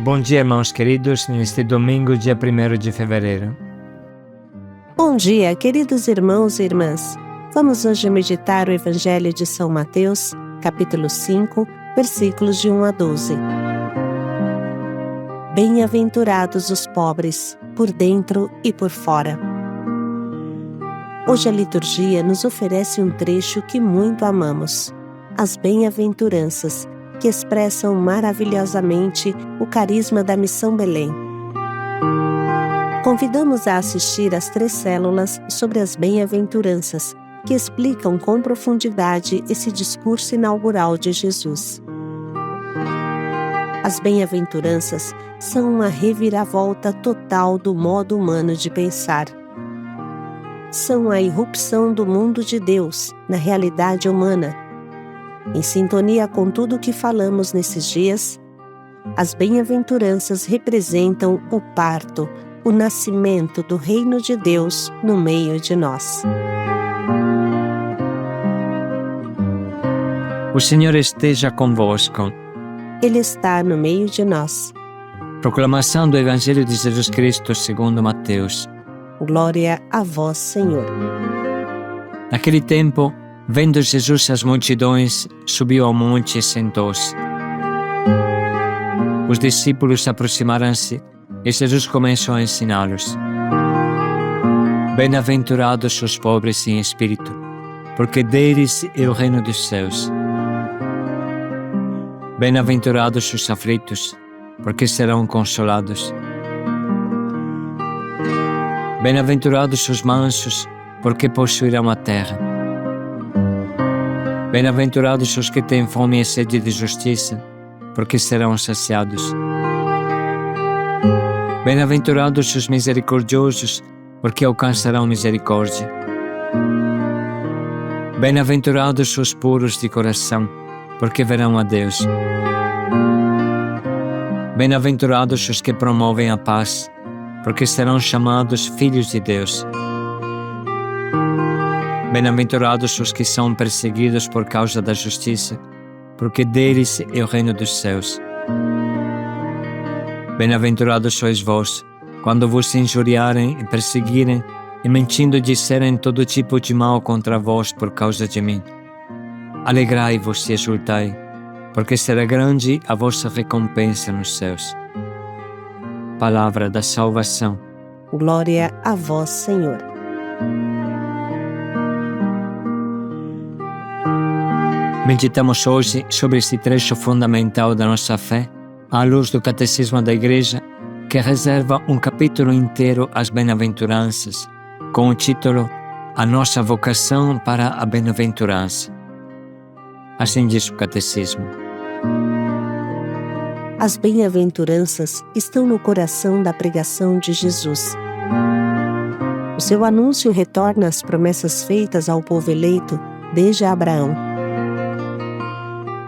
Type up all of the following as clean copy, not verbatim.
Bom dia, irmãos queridos, neste domingo, dia 1º de fevereiro. Bom dia, queridos irmãos e irmãs. Vamos hoje meditar o Evangelho de São Mateus, capítulo 5, versículos de 1 a 12. Bem-aventurados os pobres, por dentro e por fora. Hoje a liturgia nos oferece um trecho que muito amamos, as bem-aventuranças, que expressam maravilhosamente o carisma da Missão Belém. Convidamos a assistir às 3 células sobre as bem-aventuranças, que explicam com profundidade esse discurso inaugural de Jesus. As bem-aventuranças são uma reviravolta total do modo humano de pensar. São a irrupção do mundo de Deus na realidade humana. Em sintonia com tudo o que falamos nesses dias, as bem-aventuranças representam o parto, o nascimento do reino de Deus no meio de nós. O Senhor esteja convosco. Ele está no meio de nós. Proclamação do Evangelho de Jesus Cristo segundo Mateus. Glória a vós, Senhor. Naquele tempo, vendo Jesus as multidões, subiu ao monte e sentou-se. Os discípulos aproximaram-se e Jesus começou a ensiná-los. Bem-aventurados os pobres em espírito, porque deles é o reino dos céus. Bem-aventurados os aflitos, porque serão consolados. Bem-aventurados os mansos, porque possuirão a terra. Bem-aventurados os que têm fome e sede de justiça, porque serão saciados. Bem-aventurados os misericordiosos, porque alcançarão misericórdia. Bem-aventurados os puros de coração, porque verão a Deus. Bem-aventurados os que promovem a paz, porque serão chamados filhos de Deus. Bem-aventurados os que são perseguidos por causa da justiça, porque deles é o reino dos céus. Bem-aventurados sois vós, quando vos injuriarem e perseguirem, e mentindo disserem todo tipo de mal contra vós por causa de mim. Alegrai-vos e exultai, porque será grande a vossa recompensa nos céus. Palavra da salvação. Glória a vós, Senhor. Meditamos hoje sobre esse trecho fundamental da nossa fé, à luz do Catecismo da Igreja, que reserva um capítulo inteiro às bem-aventuranças, com o título A Nossa Vocação para a Bem-aventurança. Assim diz o Catecismo. As bem-aventuranças estão no coração da pregação de Jesus. O seu anúncio retorna às promessas feitas ao povo eleito desde Abraão.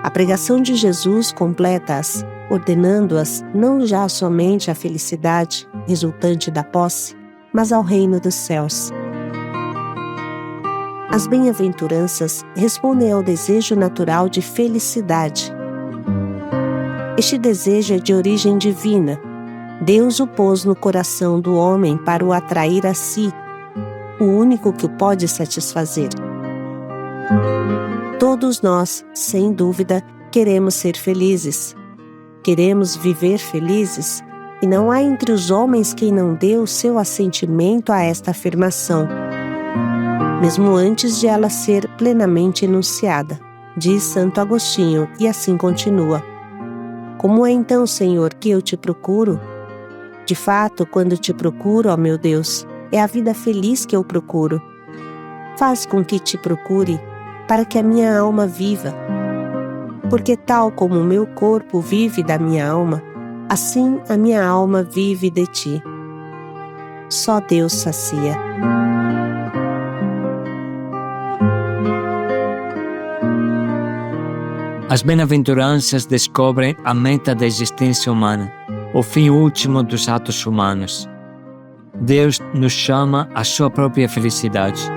A pregação de Jesus completa-as, ordenando-as não já somente à felicidade resultante da posse, mas ao reino dos céus. As bem-aventuranças respondem ao desejo natural de felicidade. Este desejo é de origem divina. Deus o pôs no coração do homem para o atrair a si, o único que o pode satisfazer. Todos nós, sem dúvida, queremos ser felizes. Queremos viver felizes, e não há entre os homens quem não dê o seu assentimento a esta afirmação, mesmo antes de ela ser plenamente enunciada, diz Santo Agostinho, e assim continua. Como é então, Senhor, que eu te procuro? De fato, quando te procuro, ó meu Deus, é a vida feliz que eu procuro. Faz com que te procure, para que a minha alma viva. Porque tal como o meu corpo vive da minha alma, assim a minha alma vive de ti. Só Deus sacia. As bem-aventuranças descobrem a meta da existência humana, o fim último dos atos humanos. Deus nos chama à sua própria felicidade.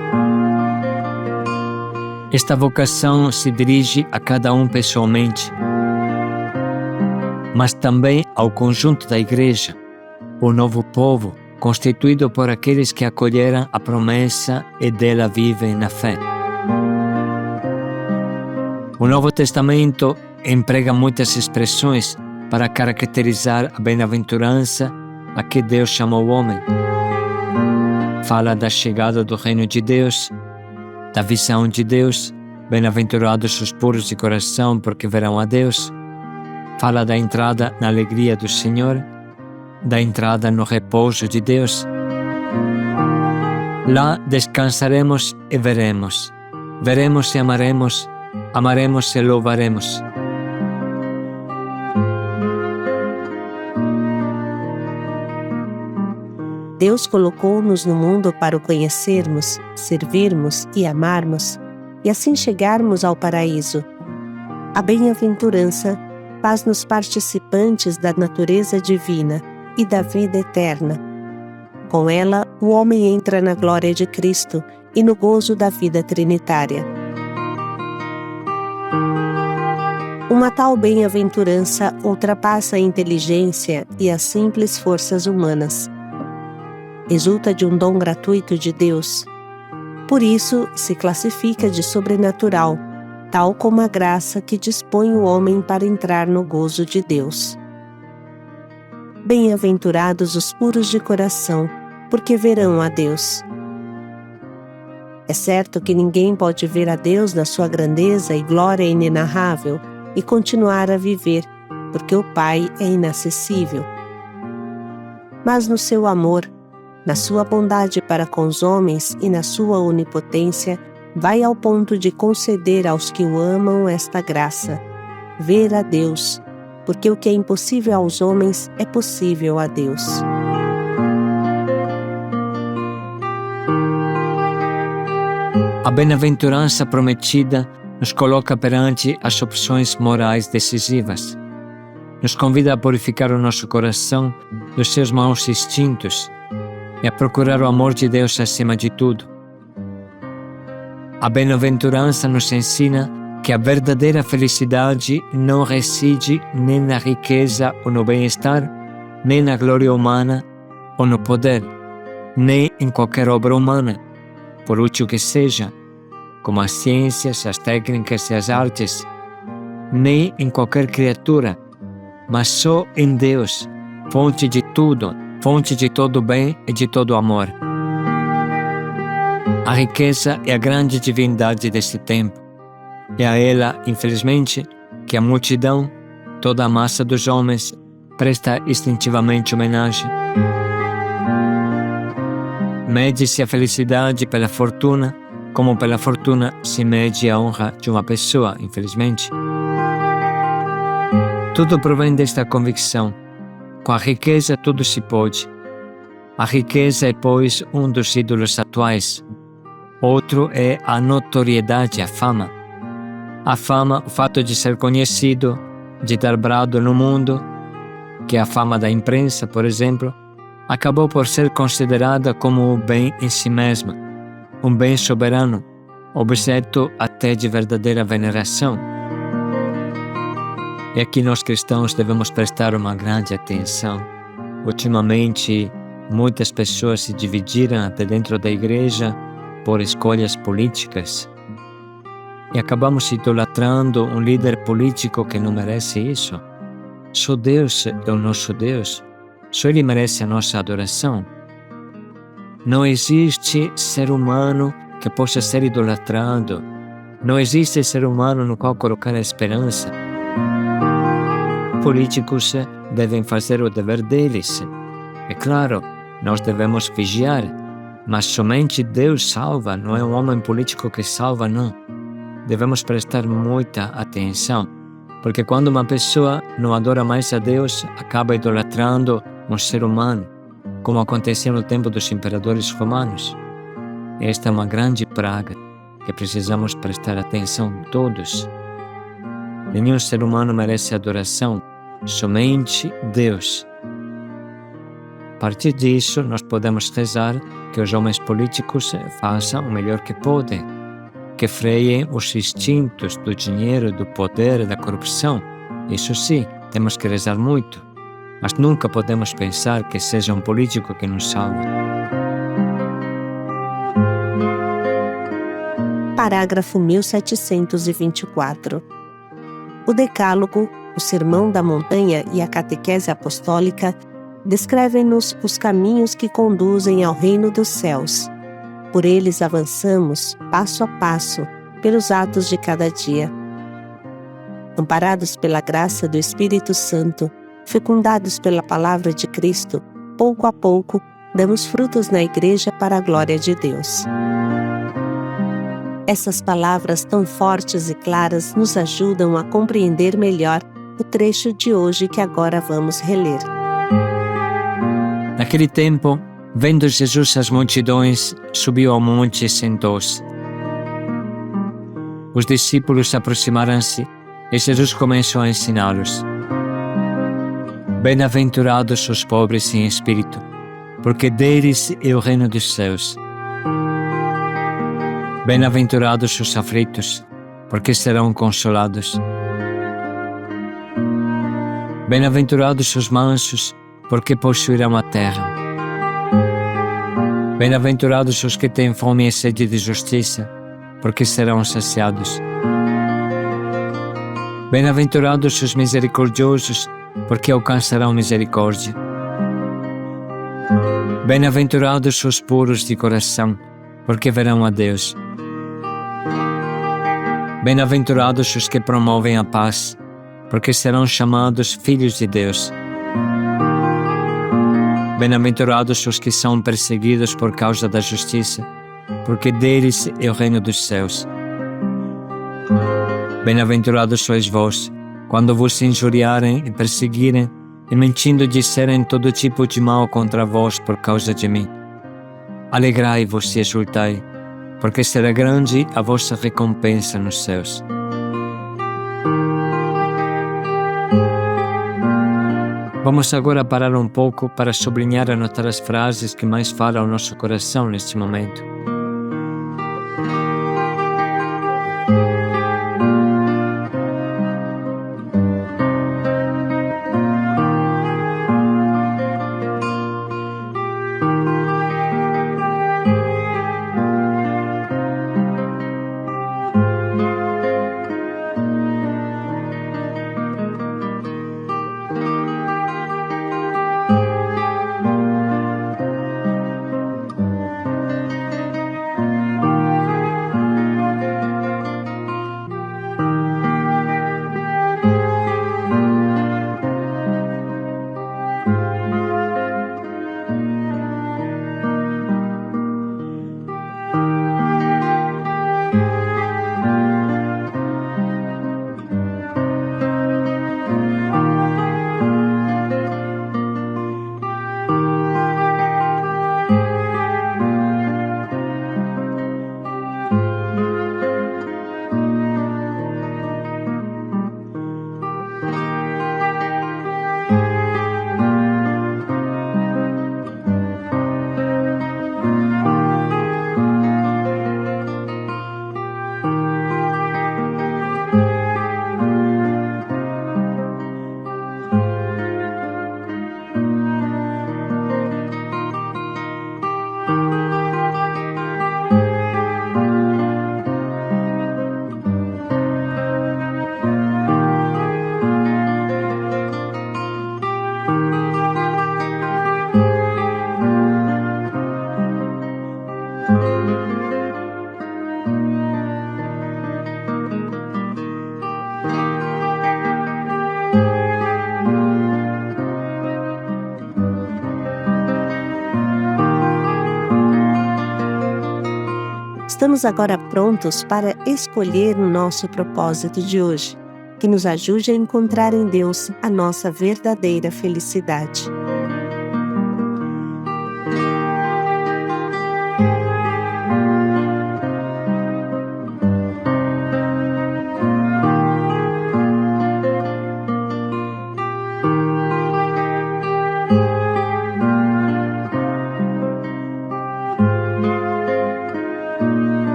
Esta vocação se dirige a cada um pessoalmente, mas também ao conjunto da Igreja, o novo povo, constituído por aqueles que acolheram a promessa e dela vivem na fé. O Novo Testamento emprega muitas expressões para caracterizar a bem-aventurança a que Deus chamou o homem. Fala da chegada do reino de Deus, da visão de Deus, bem-aventurados os puros de coração, porque verão a Deus. Fala da entrada na alegria do Senhor, da entrada no repouso de Deus. Lá descansaremos e veremos. Veremos e amaremos, amaremos e louvaremos. Deus colocou-nos no mundo para o conhecermos, servirmos e amarmos, e assim chegarmos ao paraíso. A bem-aventurança faz-nos participantes da natureza divina e da vida eterna. Com ela, o homem entra na glória de Cristo e no gozo da vida trinitária. Uma tal bem-aventurança ultrapassa a inteligência e as simples forças humanas. Resulta de um dom gratuito de Deus. Por isso, se classifica de sobrenatural, tal como a graça que dispõe o homem para entrar no gozo de Deus. Bem-aventurados os puros de coração, porque verão a Deus. É certo que ninguém pode ver a Deus na sua grandeza e glória inenarrável e continuar a viver, porque o Pai é inacessível. Mas no seu amor, na sua bondade para com os homens e na sua onipotência, vai ao ponto de conceder aos que o amam esta graça, ver a Deus, porque o que é impossível aos homens é possível a Deus. A bem-aventurança prometida nos coloca perante as opções morais decisivas. Nos convida a purificar o nosso coração dos seus maus instintos e a procurar o amor de Deus acima de tudo. A bem-aventurança nos ensina que a verdadeira felicidade não reside nem na riqueza ou no bem-estar, nem na glória humana ou no poder, nem em qualquer obra humana, por útil que seja, como as ciências, as técnicas e as artes, nem em qualquer criatura, mas só em Deus, fonte de tudo, fonte de todo bem e de todo amor. A riqueza é a grande divindade deste tempo. É a ela, infelizmente, que a multidão, toda a massa dos homens, presta instintivamente homenagem. Mede-se a felicidade pela fortuna, como pela fortuna se mede a honra de uma pessoa, infelizmente. Tudo provém desta convicção. Com a riqueza tudo se pode. A riqueza é, pois, um dos ídolos atuais. Outro é a notoriedade, a fama. A fama, o fato de ser conhecido, de dar brado no mundo, que é a fama da imprensa, por exemplo, acabou por ser considerada como um bem em si mesma, um bem soberano, objeto até de verdadeira veneração. E aqui nós cristãos devemos prestar uma grande atenção. Ultimamente, muitas pessoas se dividiram até dentro da igreja por escolhas políticas. E acabamos idolatrando um líder político que não merece isso. Só Deus é o nosso Deus. Só Ele merece a nossa adoração. Não existe ser humano que possa ser idolatrado. Não existe ser humano no qual colocar a esperança. Políticos devem fazer o dever deles. É claro, nós devemos vigiar, mas somente Deus salva, não é um homem político que salva, não. Devemos prestar muita atenção, porque quando uma pessoa não adora mais a Deus, acaba idolatrando um ser humano, como acontecia no tempo dos imperadores romanos. Esta é uma grande praga que precisamos prestar atenção todos. Nenhum ser humano merece adoração, somente Deus. A partir disso, nós podemos rezar que os homens políticos façam o melhor que podem, que freiem os instintos do dinheiro, do poder e da corrupção. Isso sim, temos que rezar muito. mas nunca podemos pensar que seja um político que nos salve. Parágrafo 1724. O Decálogo, o Sermão da Montanha e a Catequese Apostólica descrevem-nos os caminhos que conduzem ao reino dos céus. Por eles avançamos, passo a passo, pelos atos de cada dia. Amparados pela graça do Espírito Santo, fecundados pela palavra de Cristo, pouco a pouco, damos frutos na Igreja para a glória de Deus. Essas palavras tão fortes e claras nos ajudam a compreender melhor o trecho de hoje que agora vamos reler. Naquele tempo, vendo Jesus as multidões, subiu ao monte e sentou-se. Os discípulos aproximaram-se e Jesus começou a ensiná-los. Bem-aventurados os pobres em espírito, porque deles é o reino dos céus. Bem-aventurados os aflitos, porque serão consolados. Bem-aventurados os mansos, porque possuirão a terra. Bem-aventurados os que têm fome e sede de justiça, porque serão saciados. Bem-aventurados os misericordiosos, porque alcançarão misericórdia. Bem-aventurados os puros de coração, porque verão a Deus. Bem-aventurados os que promovem a paz, porque serão chamados filhos de Deus. Bem-aventurados os que são perseguidos por causa da justiça, porque deles é o reino dos céus. Bem-aventurados sois vós, quando vos injuriarem e perseguirem, e mentindo disserem todo tipo de mal contra vós por causa de mim. Alegrai-vos e exultai, porque será grande a vossa recompensa nos céus. Vamos agora parar um pouco para sublinhar e anotar as frases que mais falam ao nosso coração neste momento. Estamos agora prontos para escolher o nosso propósito de hoje, que nos ajude a encontrar em Deus a nossa verdadeira felicidade.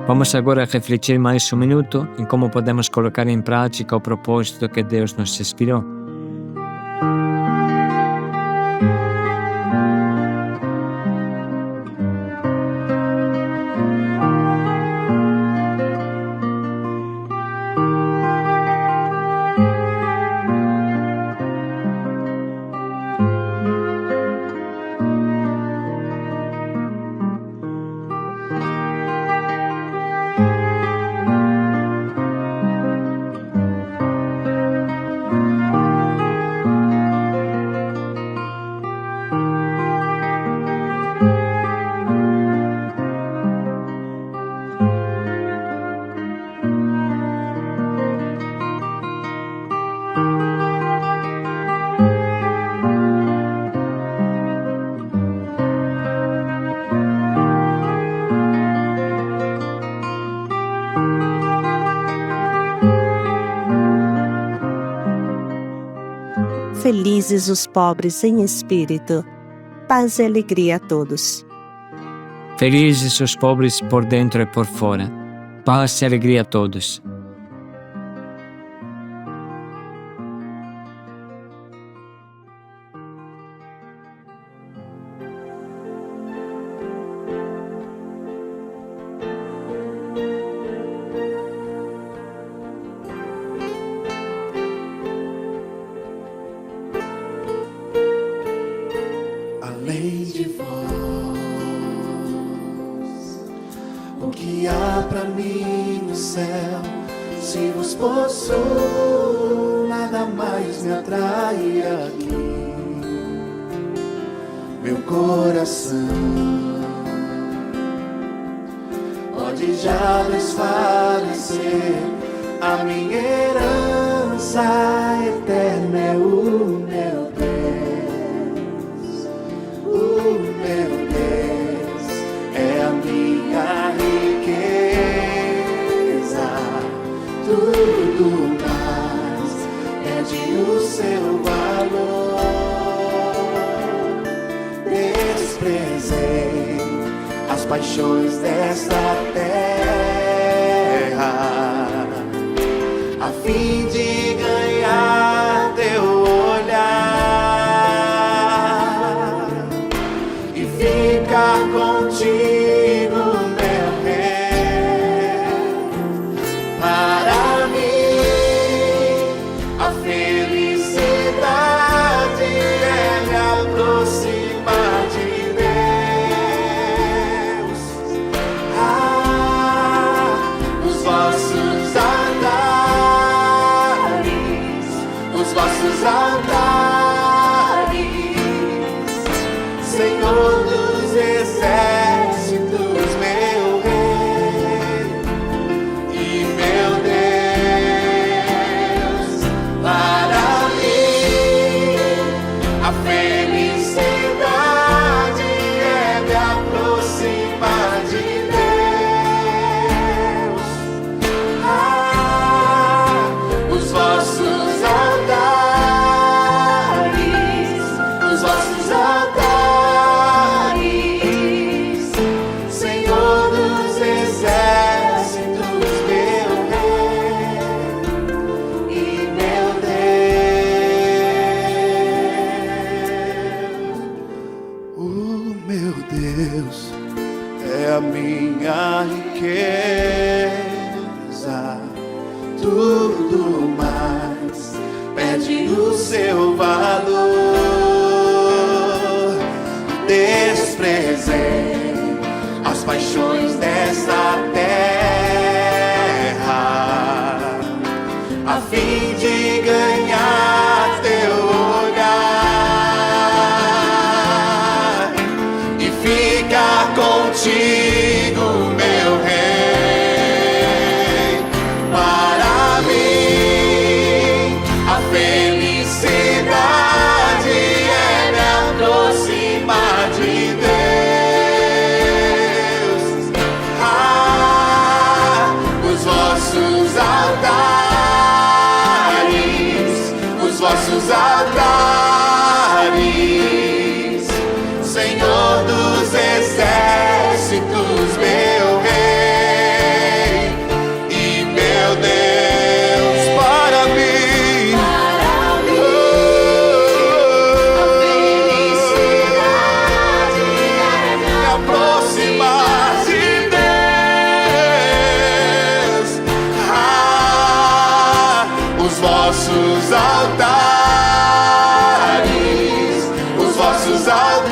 Vamos agora refletir mais um minuto em como podemos colocar em prática o propósito que Deus nos inspirou. Felizes os pobres em espírito, paz e alegria a todos. Felizes os pobres por dentro e por fora, paz e alegria a todos. Além de vós, o que há pra mim no céu? Se vos possuo, nada mais me atrai aqui. Meu coração pode já desfalecer, a minha herança eterna é o meu Deus. O meu Deus é a minha riqueza, tudo mais perde o seu valor. Desprezei as paixões desta terra, a fim de ganhar teu olhar e ficar contigo, meu Rei. Para mim, a felicidade é me aproximar de Deus. Os vossos altares, Senhor dos exércitos, meu Rei e meu Deus. Para mim, a felicidade é me aproximar de Deus. Os vossos altares, Senhor dos exércitos, meu Rei e meu Deus. O meu Deus é a minha riqueza, tudo mais perde o seu valor. Desprezei as paixões desta terra, a fim de ganhar teu olhar e ficar contigo, meu Rei. Para mim, a felicidade é me aproximar de Deus. vossos altares, os vossos altares,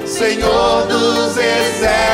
Senhor dos exércitos.